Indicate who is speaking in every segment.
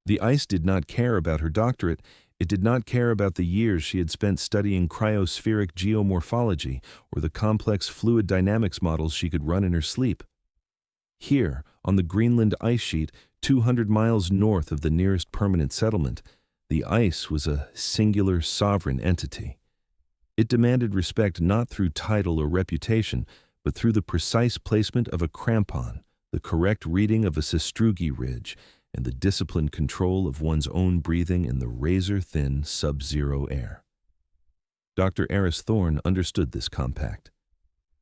Speaker 1: The ice did not care about her doctorate. It did not care about the years she had spent studying cryospheric geomorphology or the complex fluid dynamics models she could run in her sleep. Here, on the Greenland ice sheet, 200 miles north of the nearest permanent settlement, the ice was a singular sovereign entity. It demanded respect not through title or reputation, but through the precise placement of a crampon, the correct reading of a sastrugi ridge, and the disciplined control of one's own breathing in the razor-thin sub-zero air. Dr. Eris Thorne understood this compact.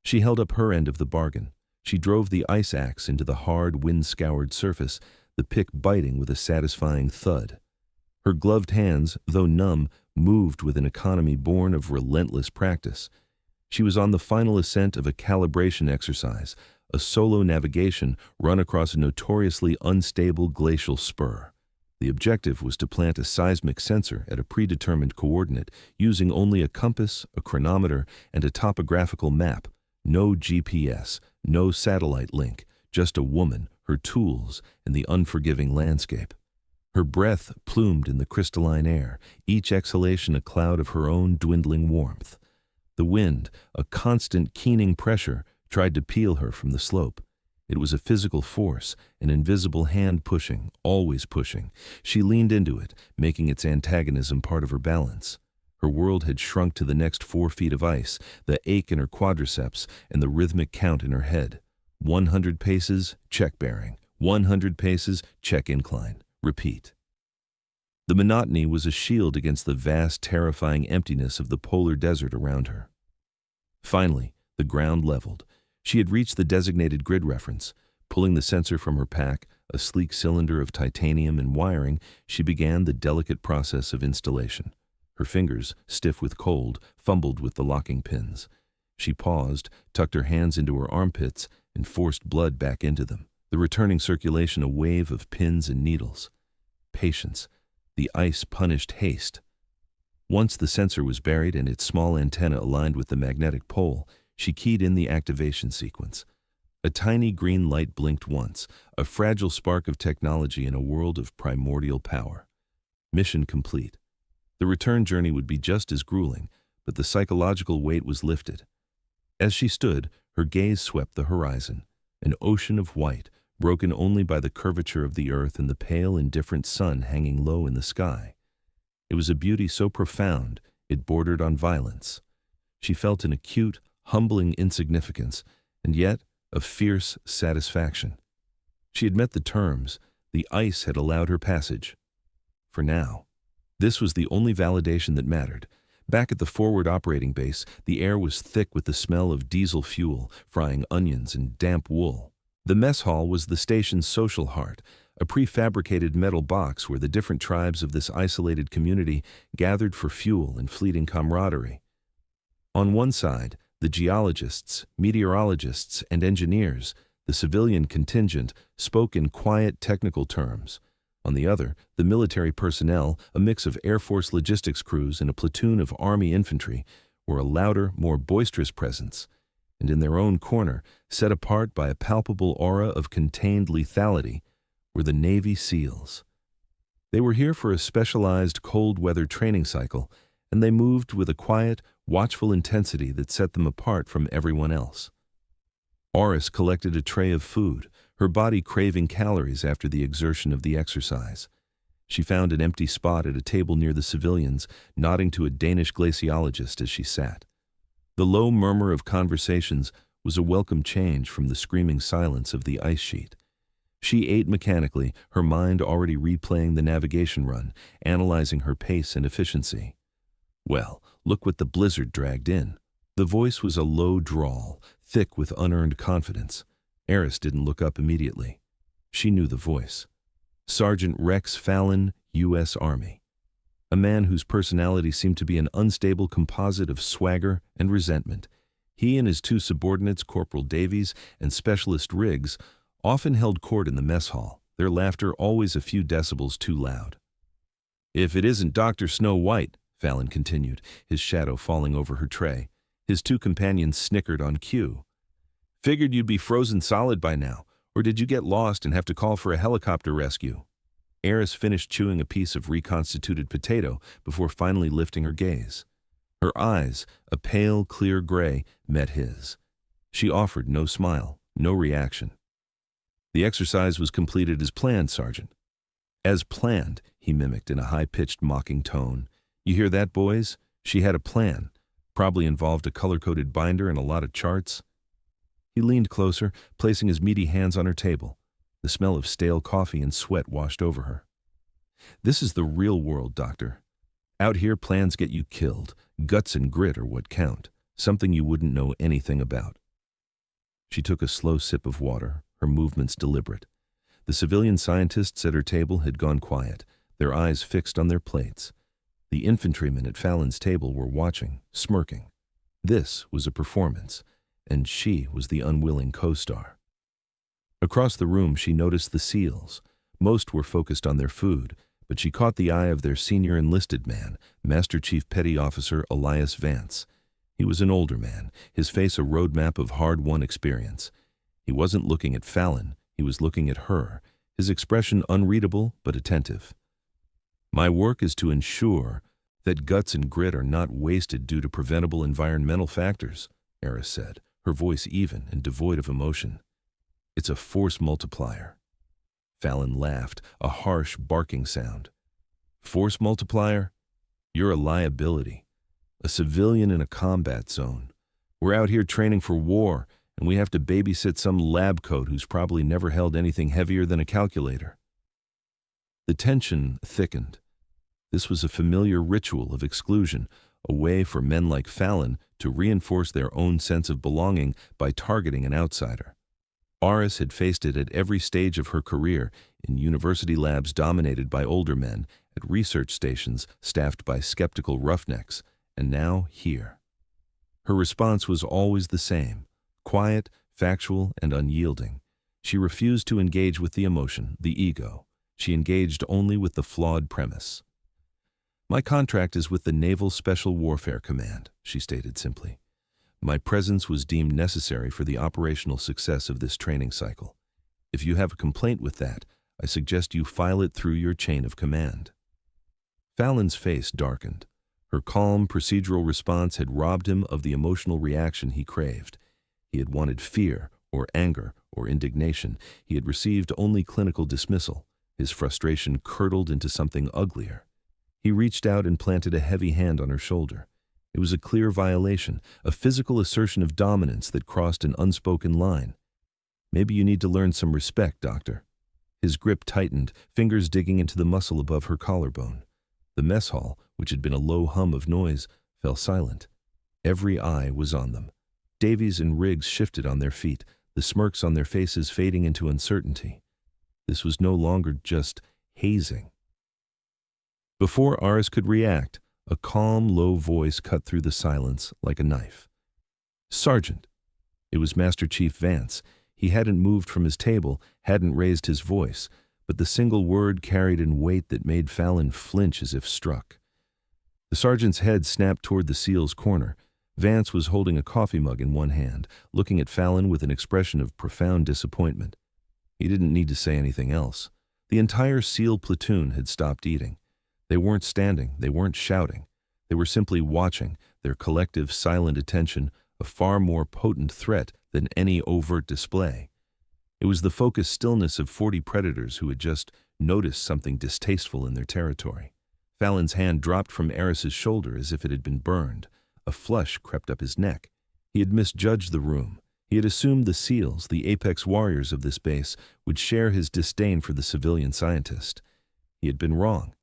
Speaker 1: She held up her end of the bargain. She drove the ice axe into the hard, wind-scoured surface, the pick biting with a satisfying thud. Her gloved hands, though numb, moved with an economy born of relentless practice. She was on the final ascent of a calibration exercise, a solo navigation run across a notoriously unstable glacial spur. The objective was to plant a seismic sensor at a predetermined coordinate, using only a compass, a chronometer, and a topographical map. No GPS, no satellite link, just a woman, her tools, and the unforgiving landscape. Her breath plumed in the crystalline air, each exhalation a cloud of her own dwindling warmth. The wind, a constant keening pressure, tried to peel her from the slope. It was a physical force, an invisible hand pushing, always pushing. She leaned into it, making its antagonism part of her balance. Her world had shrunk to the next 4 feet of ice, the ache in her quadriceps, and the rhythmic count in her head. 100 paces, check bearing. 100 paces, check incline. Repeat. The monotony was a shield against the vast, terrifying emptiness of the polar desert around her. Finally, the ground leveled. She had reached the designated grid reference. Pulling the sensor from her pack, a sleek cylinder of titanium and wiring, she began the delicate process of installation. Her fingers, stiff with cold, fumbled with the locking pins. She paused, tucked her hands into her armpits, and forced blood back into them, the returning circulation a wave of pins and needles. Patience. The ice punished haste. Once the sensor was buried and its small antenna aligned with the magnetic pole, she keyed in the activation sequence. A tiny green light blinked once, a fragile spark of technology in a world of primordial power. Mission complete. The return journey would be just as grueling, but the psychological weight was lifted. As she stood, her gaze swept the horizon, an ocean of white, broken only by the curvature of the earth and the pale, indifferent sun hanging low in the sky. It was a beauty so profound, it bordered on violence. She felt an acute, humbling insignificance, and yet a fierce satisfaction. She had met the terms. The ice had allowed her passage. For now. This was the only validation that mattered. Back at the forward operating base, the air was thick with the smell of diesel fuel, frying onions and damp wool. The mess hall was the station's social heart, a prefabricated metal box where the different tribes of this isolated community gathered for fuel and fleeting camaraderie. On one side, the geologists, meteorologists, and engineers, the civilian contingent, spoke in quiet technical terms. On the other, the military personnel, a mix of Air Force logistics crews and a platoon of Army infantry, were a louder, more boisterous presence. And in their own corner, set apart by a palpable aura of contained lethality, were the Navy SEALs. They were here for a specialized cold-weather training cycle, and they moved with a quiet, watchful intensity that set them apart from everyone else. Oris collected a tray of food, her body craving calories after the exertion of the exercise. She found an empty spot at a table near the civilians, nodding to a Danish glaciologist as she sat. The low murmur of conversations was a welcome change from the screaming silence of the ice sheet. She ate mechanically, her mind already replaying the navigation run, analyzing her pace and efficiency. Well, look what the blizzard dragged in. The voice was a low drawl, thick with unearned confidence. Eris didn't look up immediately. She knew the voice. Sergeant Rex Fallon, U.S. Army. A man whose personality seemed to be an unstable composite of swagger and resentment. He and his two subordinates, Corporal Davies and Specialist Riggs, often held court in the mess hall, their laughter always a few decibels too loud. "If it isn't Dr. Snow White," Fallon continued, his shadow falling over her tray. His two companions snickered on cue. "Figured you'd be frozen solid by now, or did you get lost and have to call for a helicopter rescue?" Eris finished chewing a piece of reconstituted potato before finally lifting her gaze. Her eyes, a pale, clear gray, met his. She offered no smile, no reaction. The exercise was completed as planned, Sergeant. As planned, he mimicked in a high-pitched, mocking tone. You hear that, boys? She had a plan. Probably involved a color-coded binder and a lot of charts. He leaned closer, placing his meaty hands on her table. The smell of stale coffee and sweat washed over her. This is the real world, Doctor. Out here, plans get you killed. Guts and grit are what count, something you wouldn't know anything about. She took a slow sip of water, her movements deliberate. The civilian scientists at her table had gone quiet, their eyes fixed on their plates. The infantrymen at Fallon's table were watching, smirking. This was a performance, and she was the unwilling co-star. Across the room, she noticed the SEALs. Most were focused on their food, but she caught the eye of their senior enlisted man, Master Chief Petty Officer Elias Vance. He was an older man, his face a roadmap of hard-won experience. He wasn't looking at Fallon, he was looking at her, his expression unreadable but attentive. My work is to ensure that guts and grit are not wasted due to preventable environmental factors, Eris said, her voice even and devoid of emotion. It's a force multiplier. Fallon laughed, a harsh, barking sound. Force multiplier? You're a liability. A civilian in a combat zone. We're out here training for war, and we have to babysit some lab coat who's probably never held anything heavier than a calculator. The tension thickened. This was a familiar ritual of exclusion, a way for men like Fallon to reinforce their own sense of belonging by targeting an outsider. Eris had faced it at every stage of her career, in university labs dominated by older men, at research stations staffed by skeptical roughnecks, and now here. Her response was always the same, quiet, factual, and unyielding. She refused to engage with the emotion, the ego. She engaged only with the flawed premise. My contract is with the Naval Special Warfare Command, she stated simply. My presence was deemed necessary for the operational success of this training cycle. If you have a complaint with that, I suggest you file it through your chain of command. Fallon's face darkened. Her calm, procedural response had robbed him of the emotional reaction he craved. He had wanted fear, or anger, or indignation. He had received only clinical dismissal. His frustration curdled into something uglier. He reached out and planted a heavy hand on her shoulder. It was a clear violation, a physical assertion of dominance that crossed an unspoken line. Maybe you need to learn some respect, Doctor. His grip tightened, fingers digging into the muscle above her collarbone. The mess hall, which had been a low hum of noise, fell silent. Every eye was on them. Davies and Riggs shifted on their feet, the smirks on their faces fading into uncertainty. This was no longer just hazing. Before Eris could react, a calm, low voice cut through the silence like a knife. Sergeant. It was Master Chief Vance. He hadn't moved from his table, hadn't raised his voice, but the single word carried in weight that made Fallon flinch as if struck. The sergeant's head snapped toward the SEAL's corner. Vance was holding a coffee mug in one hand, looking at Fallon with an expression of profound disappointment. He didn't need to say anything else. The entire SEAL platoon had stopped eating. They weren't standing, they weren't shouting. They were simply watching, their collective silent attention a far more potent threat than any overt display. It was the focused stillness of 40 predators who had just noticed something distasteful in their territory. Fallon's hand dropped from Eris's shoulder as if it had been burned. A flush crept up his neck. He had misjudged the room. He had assumed the SEALs, the apex warriors of this base, would share his disdain for the civilian scientist. He had been wrong.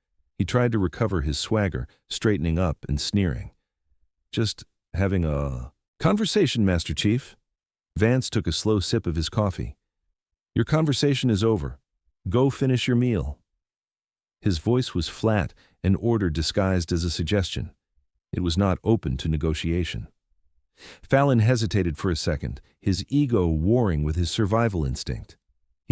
Speaker 1: He tried to recover his swagger, straightening up and sneering. Just having a conversation, Master Chief. Vance took a slow sip of his coffee. Your conversation is over. Go finish your meal. His voice was flat, an order disguised as a suggestion. It was not open to negotiation. Fallon hesitated for a second, his ego warring with his survival instinct.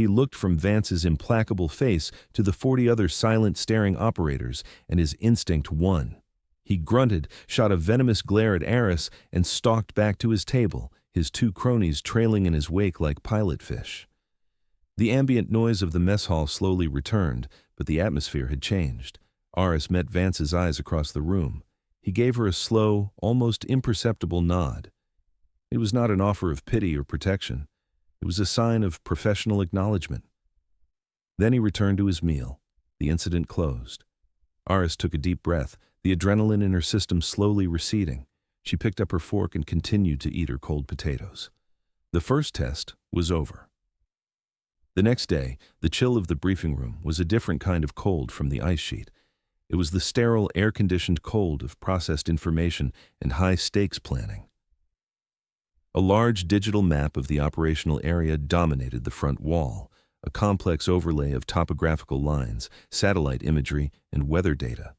Speaker 1: He looked from Vance's implacable face to the 40 other silent, staring operators, and his instinct won. He grunted, shot a venomous glare at Eris, and stalked back to his table, his two cronies trailing in his wake like pilot fish. The ambient noise of the mess hall slowly returned, but the atmosphere had changed. Aris met Vance's eyes across the room. He gave her a slow, almost imperceptible nod. It was not an offer of pity or protection. It was a sign of professional acknowledgement. Then he returned to his meal. The incident closed. Aris took a deep breath, the adrenaline in her system slowly receding. She picked up her fork and continued to eat her cold potatoes. The first test was over. The next day, the chill of the briefing room was a different kind of cold from the ice sheet. It was the sterile, air-conditioned cold of processed information and high-stakes planning. A large digital map of the operational area dominated the front wall, a complex overlay of topographical lines, satellite imagery, and weather data.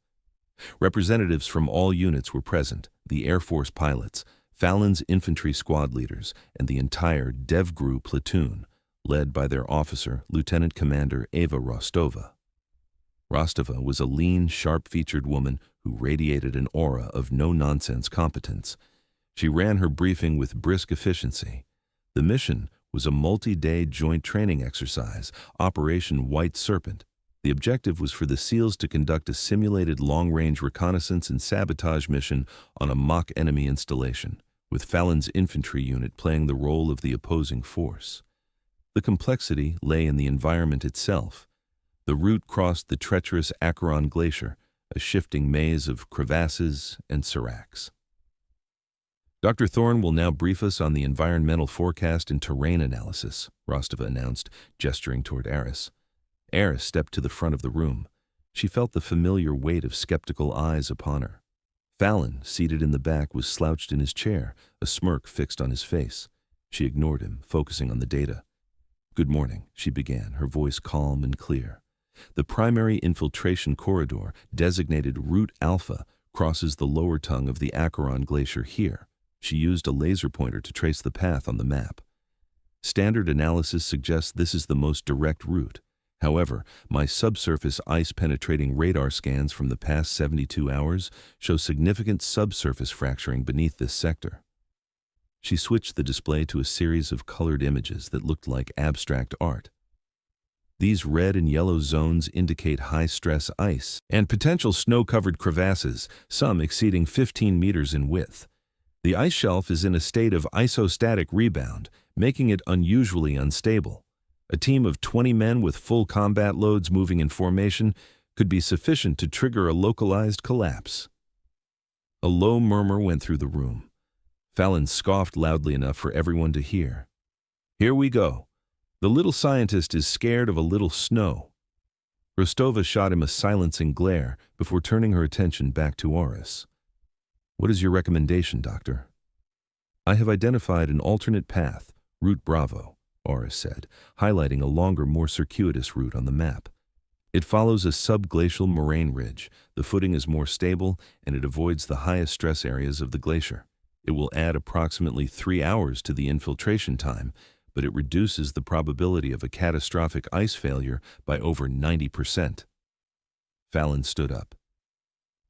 Speaker 1: Representatives from all units were present, the Air Force pilots, Fallon's infantry squad leaders, and the entire DevGru platoon, led by their officer, Lieutenant Commander Eva Rostova. Rostova was a lean, sharp-featured woman who radiated an aura of no-nonsense competence. She ran her briefing with brisk efficiency. The mission was a multi-day joint training exercise, Operation White Serpent. The objective was for the SEALs to conduct a simulated long-range reconnaissance and sabotage mission on a mock enemy installation, with Fallon's infantry unit playing the role of the opposing force. The complexity lay in the environment itself. The route crossed the treacherous Acheron Glacier, a shifting maze of crevasses and seracs. Dr. Thorne will now brief us on the environmental forecast and terrain analysis, Rostova announced, gesturing toward Aris. Aris stepped to the front of the room. She felt the familiar weight of skeptical eyes upon her. Fallon, seated in the back, was slouched in his chair, a smirk fixed on his face. She ignored him, focusing on the data. "Good morning," she began, her voice calm and clear. "The primary infiltration corridor, designated Route Alpha, crosses the lower tongue of the Acheron Glacier here." She used a laser pointer to trace the path on the map. "Standard analysis suggests this is the most direct route. However, my subsurface ice-penetrating radar scans from the past 72 hours show significant subsurface fracturing beneath this sector." She switched the display to a series of colored images that looked like abstract art. "These red and yellow zones indicate high-stress ice and potential snow-covered crevasses, some exceeding 15 meters in width. The ice shelf is in a state of isostatic rebound, making it unusually unstable. A team of 20 men with full combat loads moving in formation could be sufficient to trigger a localized collapse." A low murmur went through the room. Fallon scoffed loudly enough for everyone to hear. "Here we go. The little scientist is scared of a little snow." Rostova shot him a silencing glare before turning her attention back to Aris. "What is your recommendation, Doctor?" "I have identified an alternate path, Route Bravo," Aris said, highlighting a longer, more circuitous route on the map. "It follows a subglacial moraine ridge. The footing is more stable, and it avoids the highest stress areas of the glacier. It will add approximately 3 hours to the infiltration time, but it reduces the probability of a catastrophic ice failure by over 90%. Fallon stood up.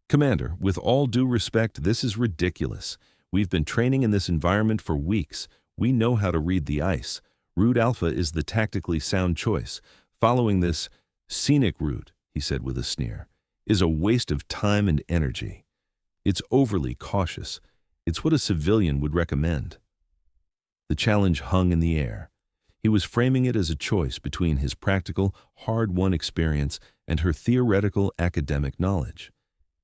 Speaker 1: "Commander, with all due respect, this is ridiculous. We've been training in this environment for weeks. We know how to read the ice. Route Alpha is the tactically sound choice. Following this scenic route," he said with a sneer, "is a waste of time and energy. It's overly cautious. It's what a civilian would recommend." The challenge hung in the air. He was framing it as a choice between his practical, hard-won experience and her theoretical academic knowledge.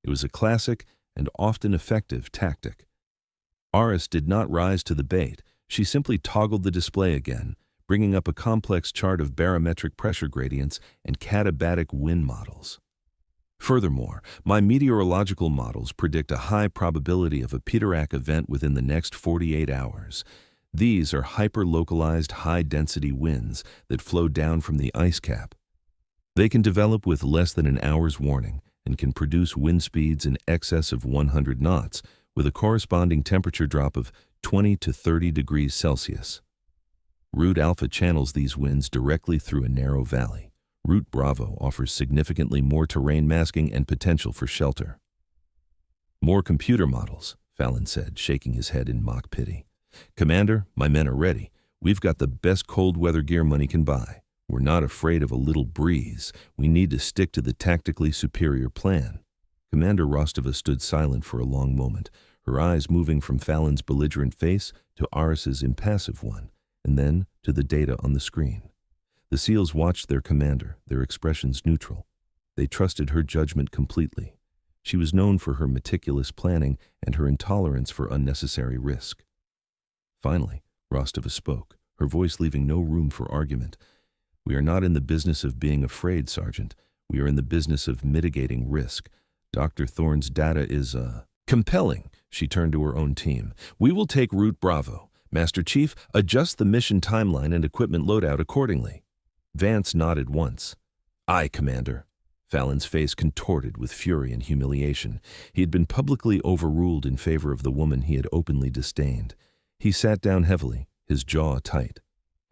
Speaker 1: It was a classic and often effective tactic. Aris did not rise to the bait. She simply toggled the display again, bringing up a complex chart of barometric pressure gradients and katabatic wind models. "Furthermore, my meteorological models predict a high probability of a Peterak event within the next 48 hours. These are hyper-localized, high-density winds that flow down from the ice cap. They can develop with less than an hour's warning and can produce wind speeds in excess of 100 knots, with a corresponding temperature drop of 20 to 30 degrees Celsius. Route Alpha channels these winds directly through a narrow valley. Route Bravo offers significantly more terrain masking and potential for shelter." "More computer models," Fallon said, shaking his head in mock pity. "Commander, my men are ready. We've got the best cold weather gear money can buy. We're not afraid of a little breeze. We need to stick to the tactically superior plan. Commander Rostova stood silent for a long moment, her eyes moving from Fallon's belligerent face to Aris's impassive one, and then to the data on the screen. The SEALs watched their commander, their expressions neutral. They trusted her judgment completely. She was known for her meticulous planning and her intolerance for unnecessary risk. Finally, Rostova spoke, her voice leaving no room for argument. "We are not in the business of being afraid, Sergeant. We are in the business of mitigating risk. Dr. Thorne's data is, compelling." She turned to her own team. "We will take Route Bravo. Master Chief, adjust the mission timeline and equipment loadout accordingly." Vance nodded once. "Aye, Commander." Fallon's face contorted with fury and humiliation. He had been publicly overruled in favor of the woman he had openly disdained. He sat down heavily, his jaw tight.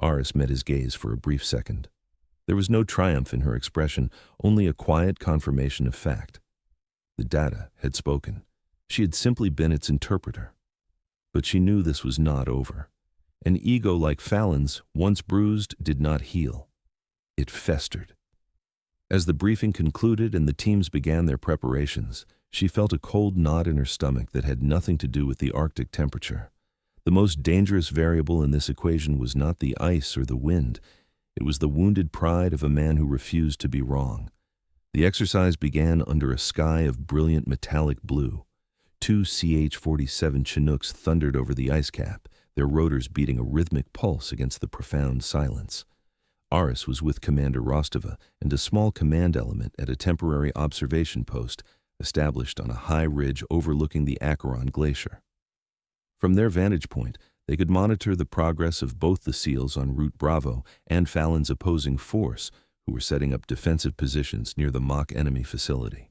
Speaker 1: Aris met his gaze for a brief second. There was no triumph in her expression, only a quiet confirmation of fact. The data had spoken. She had simply been its interpreter. But she knew this was not over. An ego like Fallon's, once bruised, did not heal. It festered. As the briefing concluded and the teams began their preparations, she felt a cold knot in her stomach that had nothing to do with the Arctic temperature. The most dangerous variable in this equation was not the ice or the wind. It was the wounded pride of a man who refused to be wrong. The exercise began under a sky of brilliant metallic blue. 2 CH-47 Chinooks thundered over the ice cap, their rotors beating a rhythmic pulse against the profound silence. Aris was with Commander Rostova and a small command element at a temporary observation post established on a high ridge overlooking the Acheron Glacier. From their vantage point, they could monitor the progress of both the SEALs on Route Bravo and Fallon's opposing force, who were setting up defensive positions near the mock enemy facility.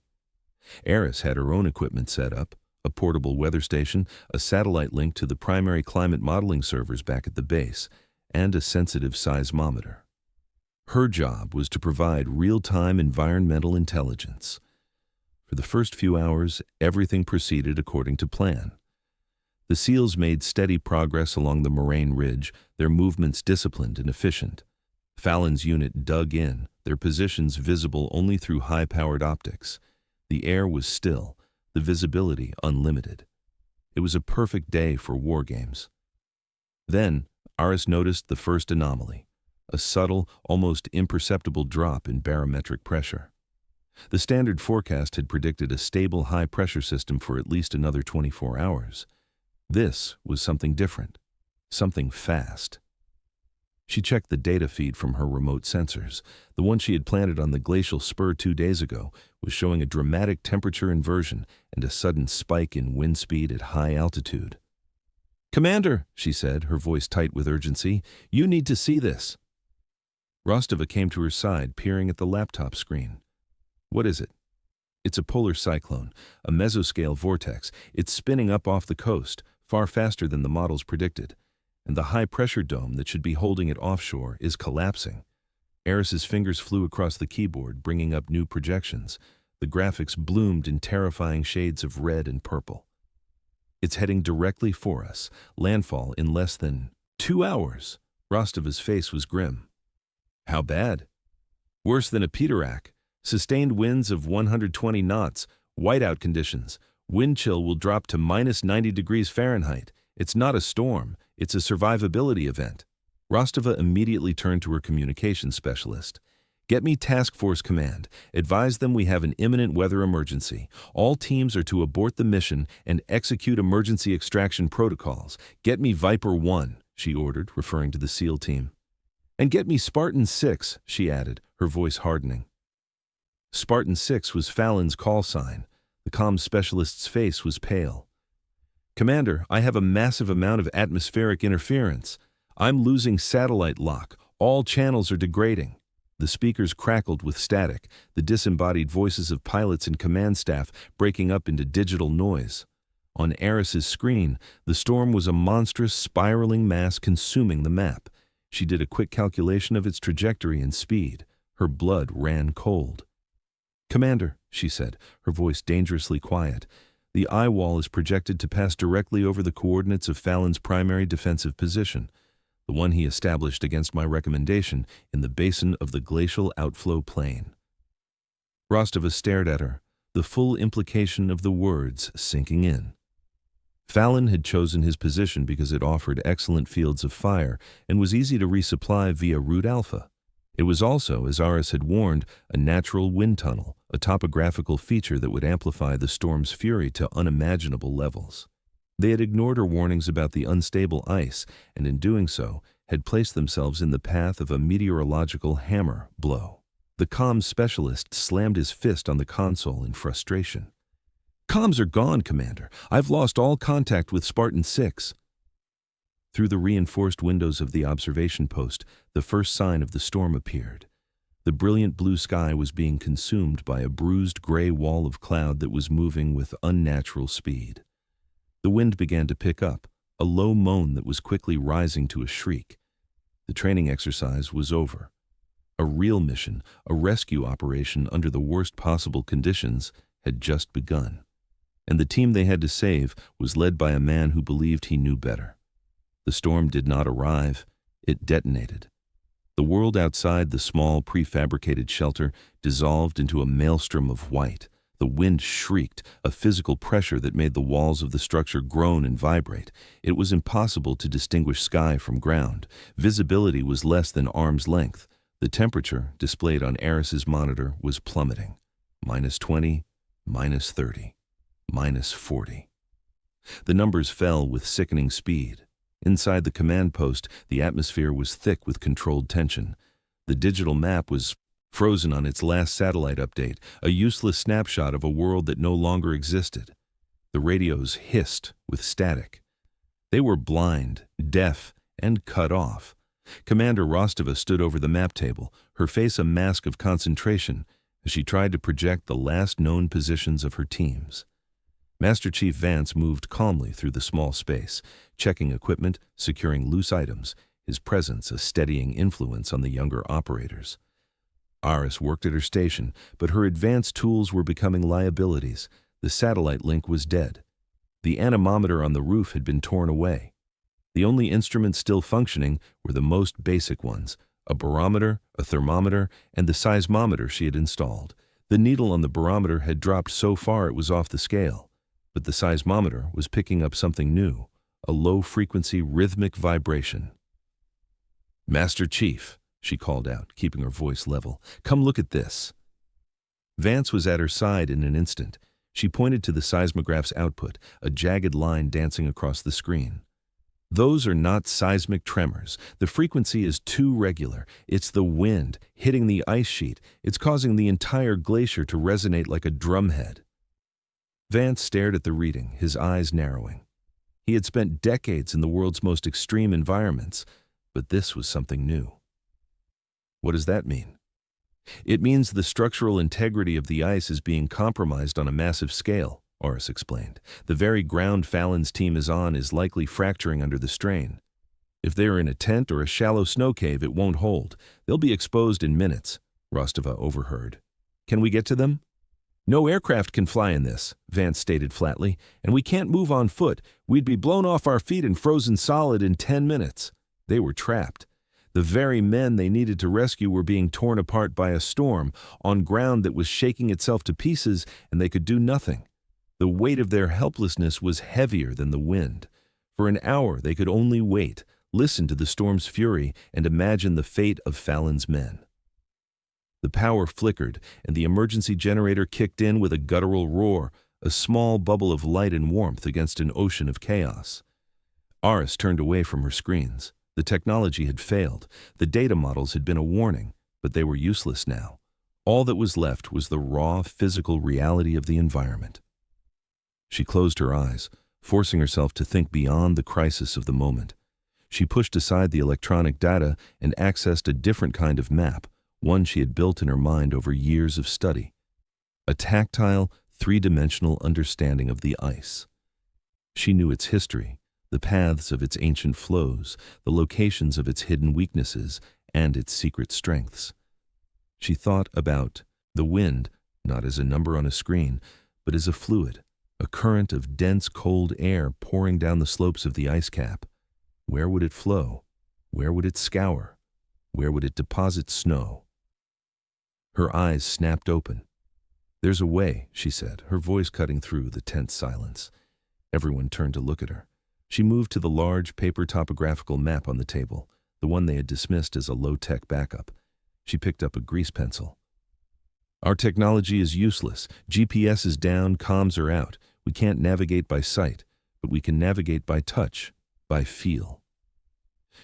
Speaker 1: Aris had her own equipment set up, a portable weather station, a satellite link to the primary climate modeling servers back at the base, and a sensitive seismometer. Her job was to provide real-time environmental intelligence. For the first few hours, everything proceeded according to plan. The SEALs made steady progress along the moraine ridge, their movements disciplined and efficient. Fallon's unit dug in, their positions visible only through high-powered optics. The air was still, the visibility unlimited. It was a perfect day for war games. Then, Aris noticed the first anomaly, a subtle, almost imperceptible drop in barometric pressure. The standard forecast had predicted a stable high-pressure system for at least another 24 hours. This was something different, something fast. She checked the data feed from her remote sensors. The one she had planted on the glacial spur 2 days ago was showing a dramatic temperature inversion and a sudden spike in wind speed at high altitude. "Commander," she said, her voice tight with urgency, "you need to see this." Rostova came to her side, peering at the laptop screen. "What is it?" "It's a polar cyclone, a mesoscale vortex. It's spinning up off the coast, far faster than the models predicted. And the high-pressure dome that should be holding it offshore is collapsing." Aris's fingers flew across the keyboard, bringing up new projections. The graphics bloomed in terrifying shades of red and purple. "It's heading directly for us. Landfall in less than 2 hours." Rostova's face was grim. "How bad?" "Worse than a Peterac. Sustained winds of 120 knots, whiteout conditions. Wind chill will drop to minus 90 degrees Fahrenheit. It's not a storm, it's a survivability event." Rostova immediately turned to her communications specialist. "Get me Task Force Command. Advise them we have an imminent weather emergency. All teams are to abort the mission and execute emergency extraction protocols. Get me Viper 1, she ordered, referring to the SEAL team. "And get me Spartan 6, she added, her voice hardening. Spartan 6 was Fallon's call sign. The comms specialist's face was pale. "Commander, I have a massive amount of atmospheric interference. I'm losing satellite lock. All channels are degrading." The speakers crackled with static, the disembodied voices of pilots and command staff breaking up into digital noise. On Aris's screen, the storm was a monstrous, spiraling mass consuming the map. She did a quick calculation of its trajectory and speed. Her blood ran cold. "Commander," she said, her voice dangerously quiet, "the eye wall is projected to pass directly over the coordinates of Fallon's primary defensive position. the one he established against my recommendation in the basin of the glacial outflow plain. Rostova stared at her, the full implication of the words sinking in. Fallon had chosen his position because it offered excellent fields of fire and was easy to resupply via Route Alpha. It was also, as Aris had warned, a natural wind tunnel, a topographical feature that would amplify the storm's fury to unimaginable levels. They had ignored her warnings about the unstable ice, and in doing so, had placed themselves in the path of a meteorological hammer blow. The comms specialist slammed his fist on the console in frustration. "Comms are gone, Commander. I've lost all contact with Spartan 6. Through the reinforced windows of the observation post, the first sign of the storm appeared. The brilliant blue sky was being consumed by a bruised gray wall of cloud that was moving with unnatural speed. The wind began to pick up, a low moan that was quickly rising to a shriek. The training exercise was over. A real mission, a rescue operation under the worst possible conditions, had just begun. And the team they had to save was led by a man who believed he knew better. The storm did not arrive, it detonated. The world outside the small prefabricated shelter dissolved into a maelstrom of white. The wind shrieked, a physical pressure that made the walls of the structure groan and vibrate. It was impossible to distinguish sky from ground. Visibility was less than arm's length. The temperature, displayed on Aris's monitor, was plummeting. -20, -30, -40. The numbers fell with sickening speed. Inside the command post, the atmosphere was thick with controlled tension. The digital map was frozen on its last satellite update, a useless snapshot of a world that no longer existed. The radios hissed with static. They were blind, deaf, and cut off. Commander Rostova stood over the map table, her face a mask of concentration, as she tried to project the last known positions of her teams. Master Chief Vance moved calmly through the small space, checking equipment, securing loose items, his presence a steadying influence on the younger operators. Aris worked at her station, but her advanced tools were becoming liabilities. The satellite link was dead. The anemometer on the roof had been torn away. The only instruments still functioning were the most basic ones, a barometer, a thermometer, and the seismometer she had installed. The needle on the barometer had dropped so far it was off the scale, but the seismometer was picking up something new, a low-frequency rhythmic vibration. "Master Chief," she called out, keeping her voice level, "come look at this." Vance was at her side in an instant. She pointed to the seismograph's output, a jagged line dancing across the screen. "Those are not seismic tremors. The frequency is too regular. It's the wind hitting the ice sheet. It's causing the entire glacier to resonate like a drumhead." Vance stared at the reading, his eyes narrowing. He had spent decades in the world's most extreme environments, but this was something new. "What does that mean?" "It means the structural integrity of the ice is being compromised on a massive scale," Aris explained. "The very ground Fallon's team is on is likely fracturing under the strain. If they are in a tent or a shallow snow cave, it won't hold. They'll be exposed in minutes," Rostova overheard. "Can we get to them?" "No aircraft can fly in this," Vance stated flatly, "and we can't move on foot. We'd be blown off our feet and frozen solid in 10 minutes. They were trapped. The very men they needed to rescue were being torn apart by a storm, on ground that was shaking itself to pieces, and they could do nothing. The weight of their helplessness was heavier than the wind. For an hour they could only wait, listen to the storm's fury, and imagine the fate of Fallon's men. The power flickered, and the emergency generator kicked in with a guttural roar, a small bubble of light and warmth against an ocean of chaos. Aris turned away from her screens. The technology had failed. The data models had been a warning, but they were useless now. All that was left was the raw, physical reality of the environment. She closed her eyes, forcing herself to think beyond the crisis of the moment. She pushed aside the electronic data and accessed a different kind of map, one she had built in her mind over years of study. A tactile, three-dimensional understanding of the ice. She knew its history, the paths of its ancient flows, the locations of its hidden weaknesses, and its secret strengths. She thought about the wind, not as a number on a screen, but as a fluid, a current of dense, cold air pouring down the slopes of the ice cap. Where would it flow? Where would it scour? Where would it deposit snow? Her eyes snapped open. "There's a way," she said, her voice cutting through the tense silence. Everyone turned to look at her. She moved to the large paper topographical map on the table, the one they had dismissed as a low-tech backup. She picked up a grease pencil. "Our technology is useless. GPS is down, comms are out. We can't navigate by sight, but we can navigate by touch, by feel."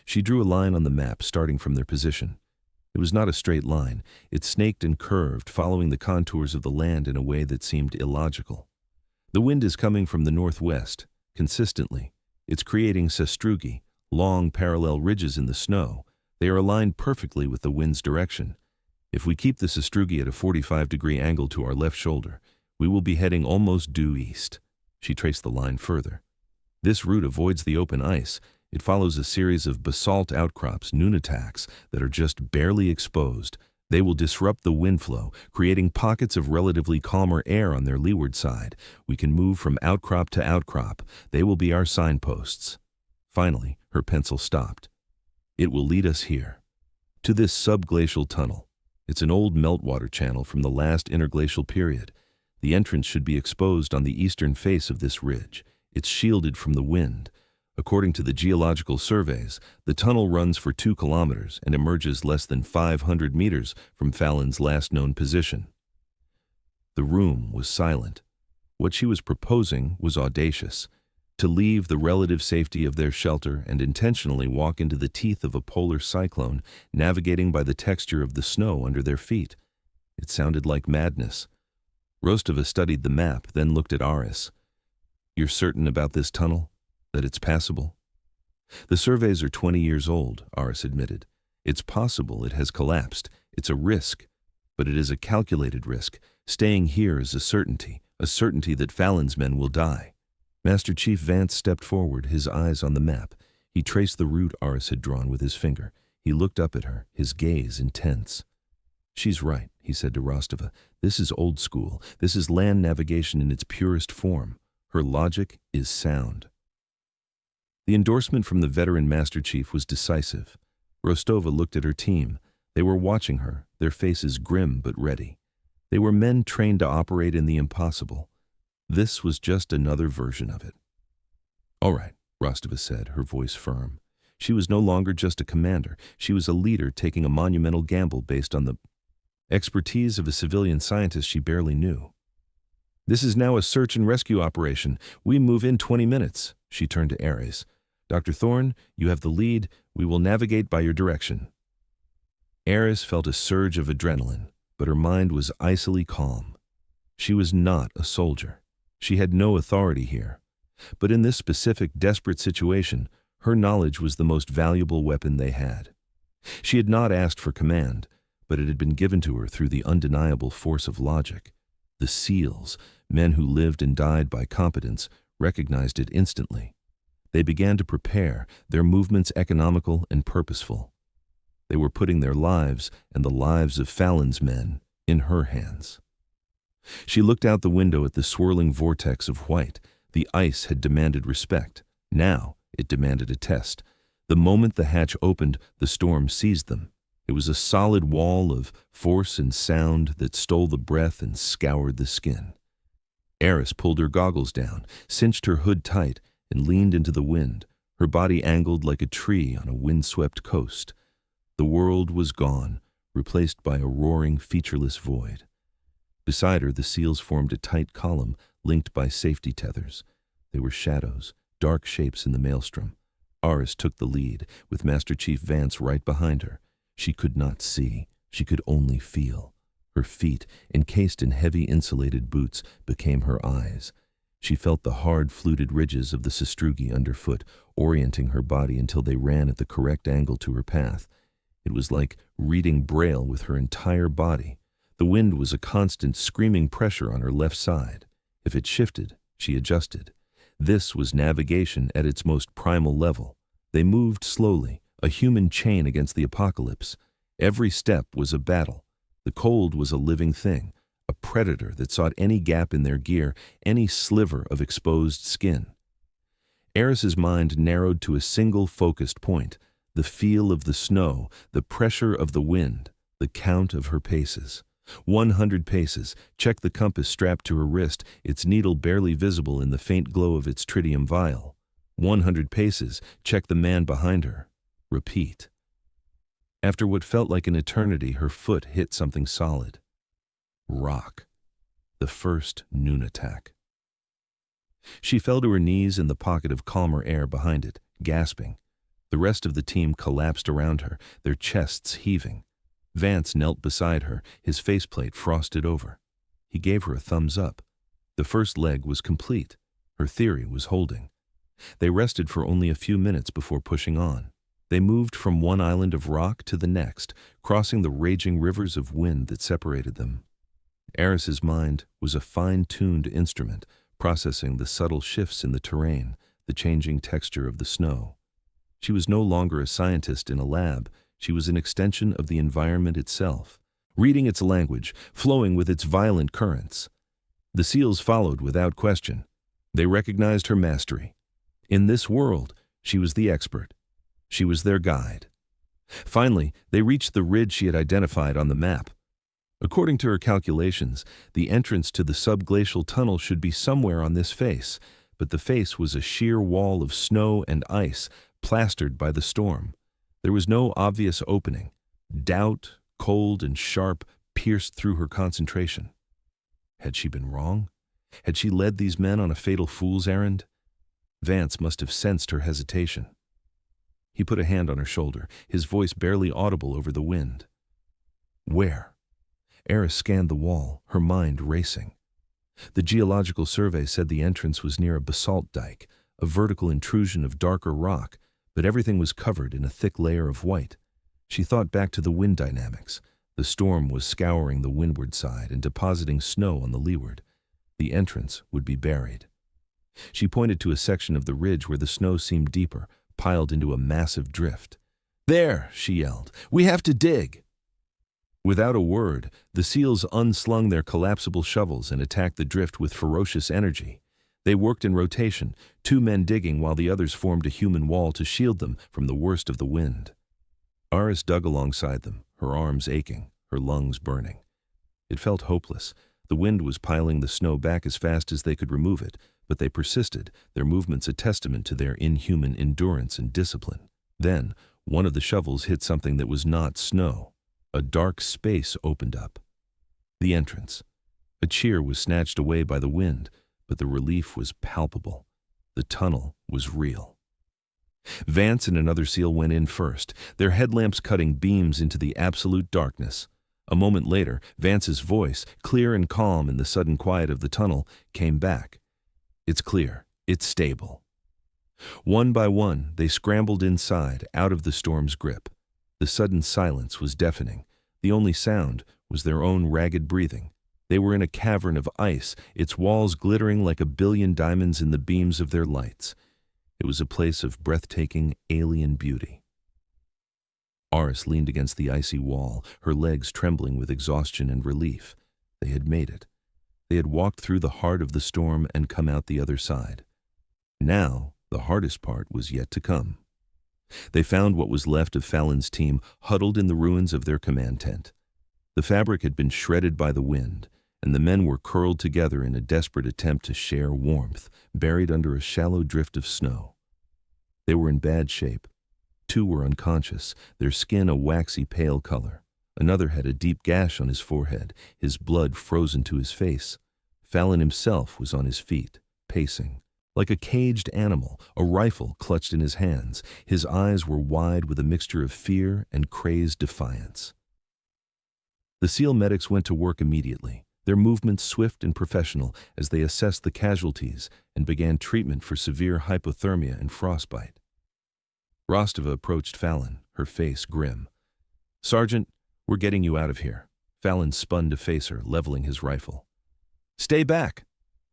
Speaker 1: She drew a line on the map, starting from their position. It was not a straight line. It snaked and curved, following the contours of the land in a way that seemed illogical. "The wind is coming from the northwest, consistently. It's creating sastrugi, long parallel ridges in the snow. They are aligned perfectly with the wind's direction. If we keep the sastrugi at a 45-degree angle to our left shoulder, we will be heading almost due east." She traced the line further. "This route avoids the open ice. It follows a series of basalt outcrops, nunataks, that are just barely exposed. They will disrupt the wind flow, creating pockets of relatively calmer air on their leeward side. We can move from outcrop to outcrop. They will be our signposts." Finally, her pencil stopped. "It will lead us here, to this subglacial tunnel. It's an old meltwater channel from the last interglacial period. The entrance should be exposed on the eastern face of this ridge. It's shielded from the wind. According to the geological surveys, the tunnel runs for 2 kilometers and emerges less than 500 meters from Fallon's last known position." The room was silent. What she was proposing was audacious: to leave the relative safety of their shelter and intentionally walk into the teeth of a polar cyclone, navigating by the texture of the snow under their feet. It sounded like madness. Rostova studied the map, then looked at Aris. "You're certain about this tunnel? That it's passable?" "The surveys are 20 years old," Aris admitted. "It's possible it has collapsed. It's a risk, but it is a calculated risk. Staying here is a certainty that Fallon's men will die." Master Chief Vance stepped forward, his eyes on the map. He traced the route Aris had drawn with his finger. He looked up at her, his gaze intense. "She's right," he said to Rostova. "This is old school. This is land navigation in its purest form. Her logic is sound." The endorsement from the veteran Master Chief was decisive. Rostova looked at her team. They were watching her, their faces grim but ready. They were men trained to operate in the impossible. This was just another version of it. "All right," Rostova said, her voice firm. She was no longer just a commander. She was a leader taking a monumental gamble based on the expertise of a civilian scientist she barely knew. "This is now a search and rescue operation. We move in 20 minutes. She turned to Ares. "Dr. Thorne, you have the lead. We will navigate by your direction." Ares felt a surge of adrenaline, but her mind was icily calm. She was not a soldier. She had no authority here. But in this specific, desperate situation, her knowledge was the most valuable weapon they had. She had not asked for command, but it had been given to her through the undeniable force of logic. The SEALs, men who lived and died by competence, recognized it instantly. They began to prepare, their movements economical and purposeful. They were putting their lives and the lives of Fallon's men in her hands. She looked out the window at the swirling vortex of white. The ice had demanded respect. Now it demanded a test. The moment the hatch opened, the storm seized them. It was a solid wall of force and sound that stole the breath and scoured the skin. Aris pulled her goggles down, cinched her hood tight, and leaned into the wind, her body angled like a tree on a windswept coast. The world was gone, replaced by a roaring, featureless void. Beside her, the SEALs formed a tight column, linked by safety tethers. They were shadows, dark shapes in the maelstrom. Aris took the lead, with Master Chief Vance right behind her. She could not see, she could only feel. Her feet, encased in heavy insulated boots, became her eyes. She felt the hard, fluted ridges of the sastrugi underfoot, orienting her body until they ran at the correct angle to her path. It was like reading Braille with her entire body. The wind was a constant, screaming pressure on her left side. If it shifted, she adjusted. This was navigation at its most primal level. They moved slowly, a human chain against the apocalypse. Every step was a battle. The cold was a living thing, a predator that sought any gap in their gear, any sliver of exposed skin. Aris's mind narrowed to a single focused point, The feel of the snow, the pressure of the wind, the count of her paces. 100 paces. Check the compass strapped to her wrist, its needle barely visible in the faint glow of its tritium vial. 100 paces. Check the man behind her. Repeat. After what felt like an eternity, her foot hit something solid. Rock. The first noon attack. She fell to her knees in the pocket of calmer air behind it, gasping. The rest of the team collapsed around her, their chests heaving. Vance knelt beside her, his faceplate frosted over. He gave her a thumbs up. The first leg was complete. Her theory was holding. They rested for only a few minutes before pushing on. They moved from one island of rock to the next, crossing the raging rivers of wind that separated them. Eris's mind was a fine-tuned instrument, processing the subtle shifts in the terrain, the changing texture of the snow. She was no longer a scientist in a lab. She was an extension of the environment itself, reading its language, flowing with its violent currents. The SEALs followed without question. They recognized her mastery. In this world, she was the expert. She was their guide. Finally, they reached the ridge she had identified on the map. According to her calculations, the entrance to the subglacial tunnel should be somewhere on this face, but the face was a sheer wall of snow and ice, plastered by the storm. There was no obvious opening. Doubt, cold and sharp, pierced through her concentration. Had she been wrong? Had she led these men on a fatal fool's errand? Vance must have sensed her hesitation. He put a hand on her shoulder, his voice barely audible over the wind. Where? Eris scanned the wall, her mind racing. The geological survey said the entrance was near a basalt dike, a vertical intrusion of darker rock, but everything was covered in a thick layer of white. She thought back to the wind dynamics. The storm was scouring the windward side and depositing snow on the leeward. The entrance would be buried. She pointed to a section of the ridge where the snow seemed deeper, piled into a massive drift. There, she yelled. We have to dig. Without a word, the SEALs unslung their collapsible shovels and attacked the drift with ferocious energy. They worked in rotation, 2 men digging while the others formed a human wall to shield them from the worst of the wind. Eris dug alongside them, her arms aching, her lungs burning. It felt hopeless. The wind was piling the snow back as fast as they could remove it, but they persisted, their movements a testament to their inhuman endurance and discipline. Then, one of the shovels hit something that was not snow. A dark space opened up. The entrance. A cheer was snatched away by the wind, but the relief was palpable. The tunnel was real. Vance and another SEAL went in first, their headlamps cutting beams into the absolute darkness. A moment later, Vance's voice, clear and calm in the sudden quiet of the tunnel, came back. It's clear. It's stable. One by one, they scrambled inside, out of the storm's grip. The sudden silence was deafening. The only sound was their own ragged breathing. They were in a cavern of ice, its walls glittering like a billion diamonds in the beams of their lights. It was a place of breathtaking, alien beauty. Eris leaned against the icy wall, her legs trembling with exhaustion and relief. They had made it. They had walked through the heart of the storm and come out the other side. Now, the hardest part was yet to come. They found what was left of Fallon's team huddled in the ruins of their command tent. The fabric had been shredded by the wind, and the men were curled together in a desperate attempt to share warmth, buried under a shallow drift of snow. They were in bad shape. 2 were unconscious, their skin a waxy pale color. Another had a deep gash on his forehead, his blood frozen to his face. Fallon himself was on his feet, pacing. Like a caged animal, a rifle clutched in his hands. His eyes were wide with a mixture of fear and crazed defiance. The SEAL medics went to work immediately, their movements swift and professional as they assessed the casualties and began treatment for severe hypothermia and frostbite. Rostova approached Fallon, her face grim. Sergeant, we're getting you out of here. Fallon spun to face her, leveling his rifle. Stay back.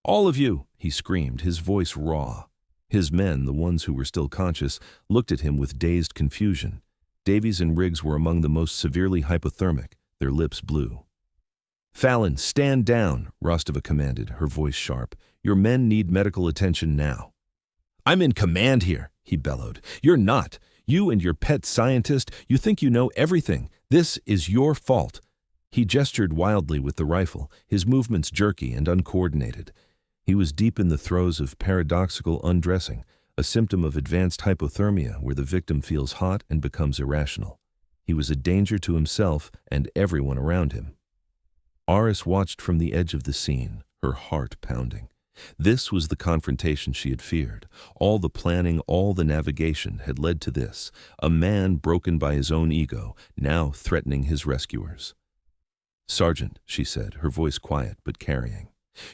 Speaker 1: All of you, he screamed, his voice raw. His men, the ones who were still conscious, looked at him with dazed confusion. Davies and Riggs were among the most severely hypothermic, their lips blue. Fallon, stand down, Rostova commanded, her voice sharp. Your men need medical attention now. I'm in command here, he bellowed. You're not. You and your pet scientist, you think you know everything. This is your fault." He gestured wildly with the rifle, his movements jerky and uncoordinated. He was deep in the throes of paradoxical undressing, a symptom of advanced hypothermia where the victim feels hot and becomes irrational. He was a danger to himself and everyone around him. Aris watched from the edge of the scene, her heart pounding. This was the confrontation she had feared. All the planning, all the navigation had led to this, a man broken by his own ego, now threatening his rescuers. "Sergeant," she said, her voice quiet but carrying,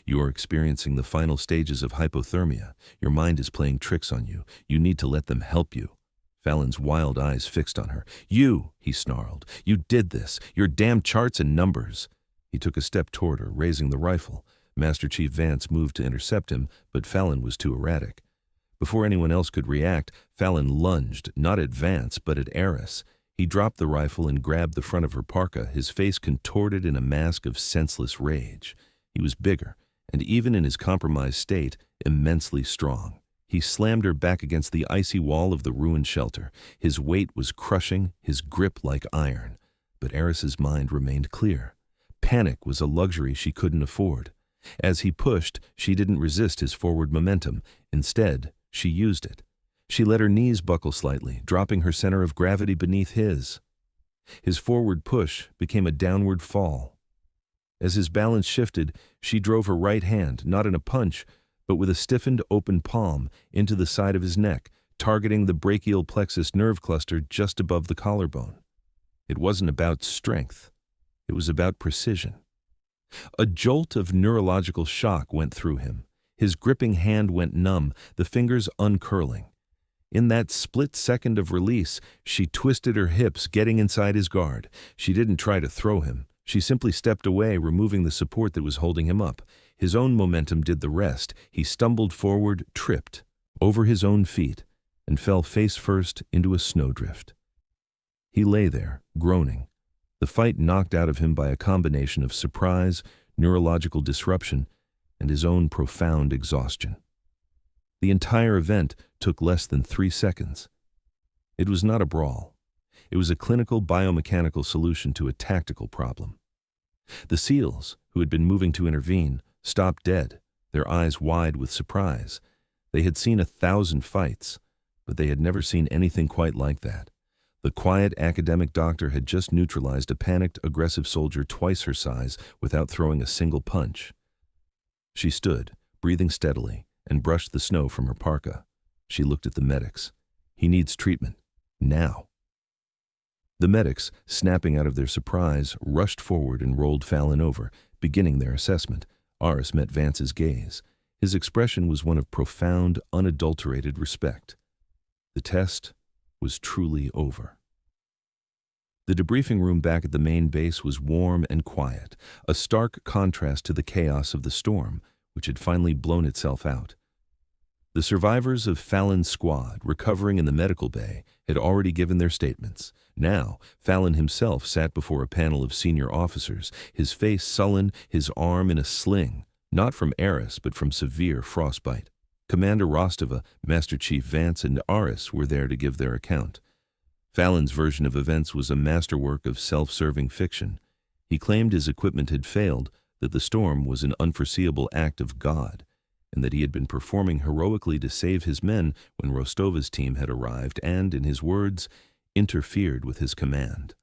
Speaker 1: "you are experiencing the final stages of hypothermia. Your mind is playing tricks on you. You need to let them help you." Fallon's wild eyes fixed on her. "You," he snarled, "you did this. Your damn charts and numbers." He took a step toward her, raising the rifle. Master Chief Vance moved to intercept him, but Fallon was too erratic. Before anyone else could react, Fallon lunged, not at Vance, but at Aris. He dropped the rifle and grabbed the front of her parka, his face contorted in a mask of senseless rage. He was bigger, and even in his compromised state, immensely strong. He slammed her back against the icy wall of the ruined shelter. His weight was crushing, his grip like iron. But Aris's mind remained clear. Panic was a luxury she couldn't afford. As he pushed, she didn't resist his forward momentum. Instead, she used it. She let her knees buckle slightly, dropping her center of gravity beneath his. His forward push became a downward fall. As his balance shifted, she drove her right hand, not in a punch, but with a stiffened open palm, into the side of his neck, targeting the brachial plexus nerve cluster just above the collarbone. It wasn't about strength. It was about precision. A jolt of neurological shock went through him. His gripping hand went numb, the fingers uncurling. In that split second of release, she twisted her hips, getting inside his guard. She didn't try to throw him. She simply stepped away, removing the support that was holding him up. His own momentum did the rest. He stumbled forward, tripped, over his own feet, and fell face first into a snowdrift. He lay there, groaning, the fight knocked out of him by a combination of surprise, neurological disruption, and his own profound exhaustion. The entire event took less than 3 seconds. It was not a brawl. It was a clinical biomechanical solution to a tactical problem. The SEALs, who had been moving to intervene, stopped dead, their eyes wide with surprise. They had seen 1,000 fights, but they had never seen anything quite like that. The quiet academic doctor had just neutralized a panicked, aggressive soldier twice her size without throwing a single punch. She stood, breathing steadily, and brushed the snow from her parka. She looked at the medics. "He needs treatment. Now." The medics, snapping out of their surprise, rushed forward and rolled Fallon over, beginning their assessment. Aris met Vance's gaze. His expression was one of profound, unadulterated respect. The test was truly over. The debriefing room back at the main base was warm and quiet, a stark contrast to the chaos of the storm, which had finally blown itself out. The survivors of Fallon's squad, recovering in the medical bay, had already given their statements. Now, Fallon himself sat before a panel of senior officers, his face sullen, his arm in a sling, not from Aris, but from severe frostbite. Commander Rostova, Master Chief Vance, and Aris were there to give their account. Fallon's version of events was a masterwork of self-serving fiction. He claimed his equipment had failed, that the storm was an unforeseeable act of God, and that he had been performing heroically to save his men when Rostova's team had arrived and, in his words, interfered with his command.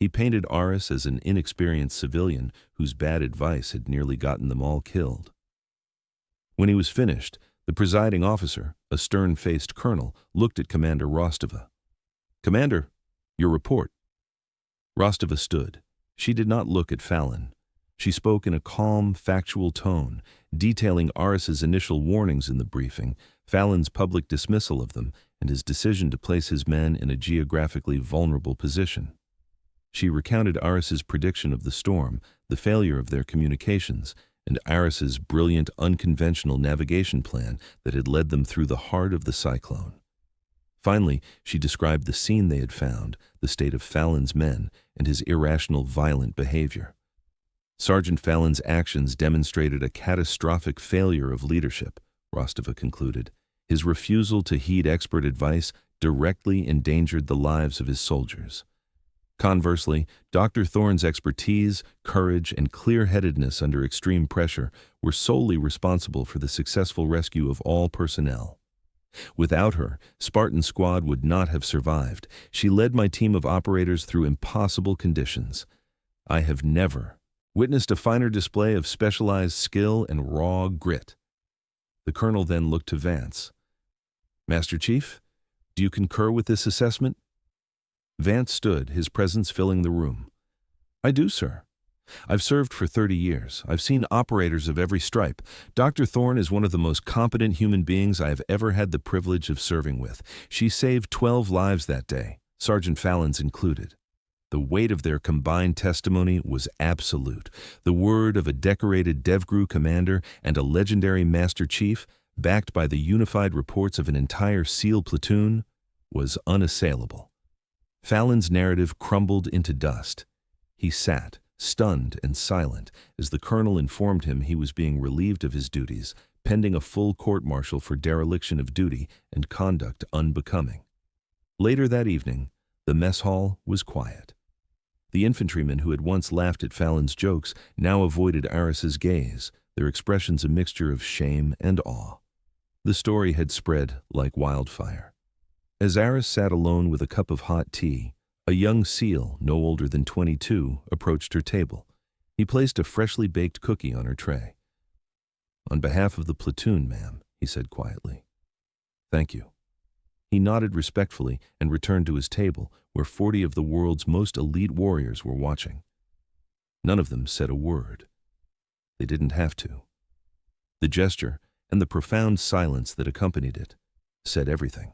Speaker 1: He painted Aris as an inexperienced civilian whose bad advice had nearly gotten them all killed. When he was finished, the presiding officer, a stern-faced colonel, looked at Commander Rostova. "Commander, your report." Rostova stood. She did not look at Fallon. She spoke in a calm, factual tone, detailing Aris's initial warnings in the briefing, Fallon's public dismissal of them, and his decision to place his men in a geographically vulnerable position. She recounted Aris's prediction of the storm, the failure of their communications, and Aris's brilliant, unconventional navigation plan that had led them through the heart of the cyclone. Finally, she described the scene they had found, the state of Fallon's men, and his irrational, violent behavior. Sergeant Fallon's actions demonstrated a catastrophic failure of leadership, Rostova concluded. His refusal to heed expert advice directly endangered the lives of his soldiers. Conversely, Dr. Thorne's expertise, courage, and clear-headedness under extreme pressure were solely responsible for the successful rescue of all personnel. Without her, Spartan Squad would not have survived. She led my team of operators through impossible conditions. I have never witnessed a finer display of specialized skill and raw grit. The colonel then looked to Vance. Master Chief, do you concur with this assessment? Vance stood, his presence filling the room. I do, sir. I've served for 30 years. I've seen operators of every stripe. Dr. Thorne is one of the most competent human beings I have ever had the privilege of serving with. She saved 12 lives that day, Sergeant Fallon's included. The weight of their combined testimony was absolute. The word of a decorated DevGru commander and a legendary Master Chief, backed by the unified reports of an entire SEAL platoon, was unassailable. Fallon's narrative crumbled into dust. He sat, stunned and silent, as the colonel informed him he was being relieved of his duties, pending a full court-martial for dereliction of duty and conduct unbecoming. Later that evening, the mess hall was quiet. The infantrymen who had once laughed at Fallon's jokes now avoided Aris's gaze, their expressions a mixture of shame and awe. The story had spread like wildfire. As Aris sat alone with a cup of hot tea, a young SEAL, no older than 22, approached her table. He placed a freshly baked cookie on her tray. On behalf of the platoon, ma'am, he said quietly. Thank you. He nodded respectfully and returned to his table, where 40 of the world's most elite warriors were watching. None of them said a word. They didn't have to. The gesture, and the profound silence that accompanied it, said everything.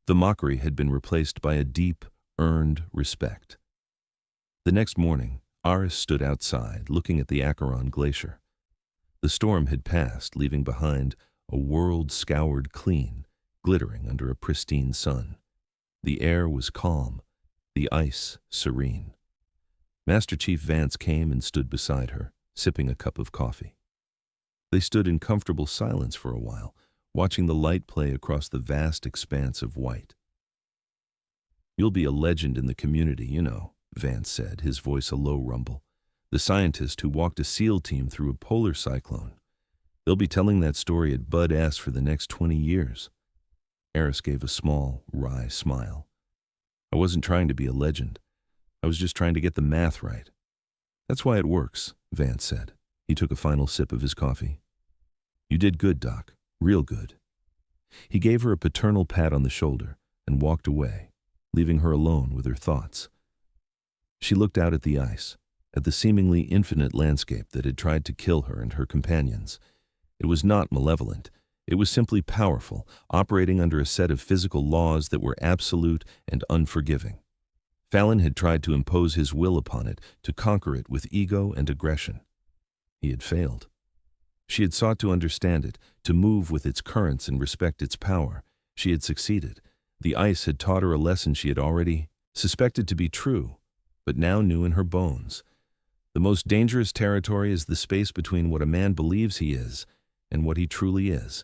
Speaker 1: The mockery had been replaced by a deep, earned respect. The next morning, Aris stood outside, looking at the Acheron glacier. The storm had passed, leaving behind a world scoured clean, glittering under a pristine sun. The air was calm, the ice serene. Master Chief Vance came and stood beside her, sipping a cup of coffee. They stood in comfortable silence for a while, watching the light play across the vast expanse of white. You'll be a legend in the community, you know, Vance said, his voice a low rumble. The scientist who walked a SEAL team through a polar cyclone. They'll be telling that story at Bud Ass for the next 20 years. Aris gave a small, wry smile. I wasn't trying to be a legend. I was just trying to get the math right. That's why it works, Vance said. He took a final sip of his coffee. You did good, Doc. Real good. He gave her a paternal pat on the shoulder and walked away, leaving her alone with her thoughts. She looked out at the ice, at the seemingly infinite landscape that had tried to kill her and her companions. It was not malevolent. It was simply powerful, operating under a set of physical laws that were absolute and unforgiving. Fallon had tried to impose his will upon it, to conquer it with ego and aggression. He had failed. She had sought to understand it, to move with its currents and respect its power. She had succeeded. The ice had taught her a lesson she had already suspected to be true, but now knew in her bones. The most dangerous territory is the space between what a man believes he is and what he truly is.